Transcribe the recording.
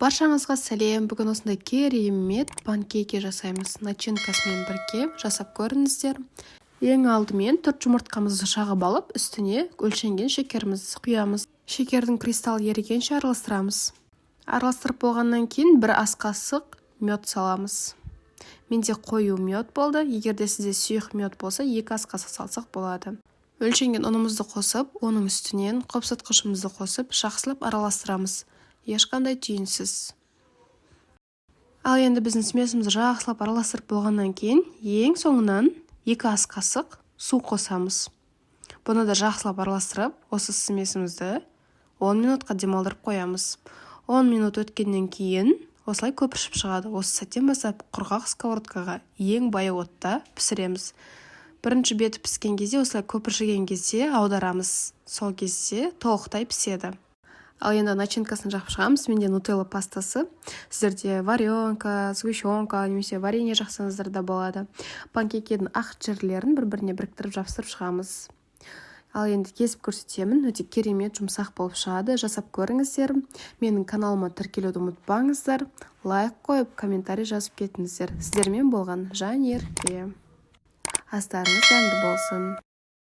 Баршаңызға сәлем. Бүгін осындай керемет панкейки жасаймыз. Начинкасымен бірге жасап көріңіздер. Ең алдымен 4 жұмыртқамызды шағып алып, үстіне өлшенген шекерімізді құямыз. Шекердің кристалл ерігенше араластырамыз. Араластырып болғаннан кейін 1 ас қасық мед саламыз. Менде қою мед болды. Егерде сізде сұйық мед болса, 2 ас қасық салсақ болады. Өлшенген ұнымызды қосып, оның үстінен қопсытқышымызды қосып, жақсылап араластырамыз. Ешқандай түйінсіз. Ал енді біздің смесімізді жақсылап араластырып болғаннан кейін, ең соңынан 2 ас қасық су қосамыз. Бұны да жақсылап араластырып, осы смесімізді 10 минутқа демалдырып қоямыз. 10 минут өткеннен кейін осылай көпіршіп шығады. Осы сәттен бастап құрғақ сковородкаға ең бай отта пісіреміз. Бірінші беті піскен кезде, осылай көпіршіген кезде аударамыз. Сол кезде толықтай піседі. Ал енді начинкасын жақып шығамыз. Менде нутелла пастасы. Сіздерде варенка, сгущенка, немесе варенье жақсаңыздар да болады. Панкейкидің ақ жерлерін бір-біріне біріктіріп жабыстырып шығамыз. Ал енді кесіп көрсетемін. Өте керемет жұмсақ болып шығады. Жасап көріңіздер. Менің каналыма тіркелуді ұмытпаңыздар. Лайк қойып, комментарий жазып кетіңіздер. Сіздермен болған Жанерке. Астарыңыз дәмді болсын.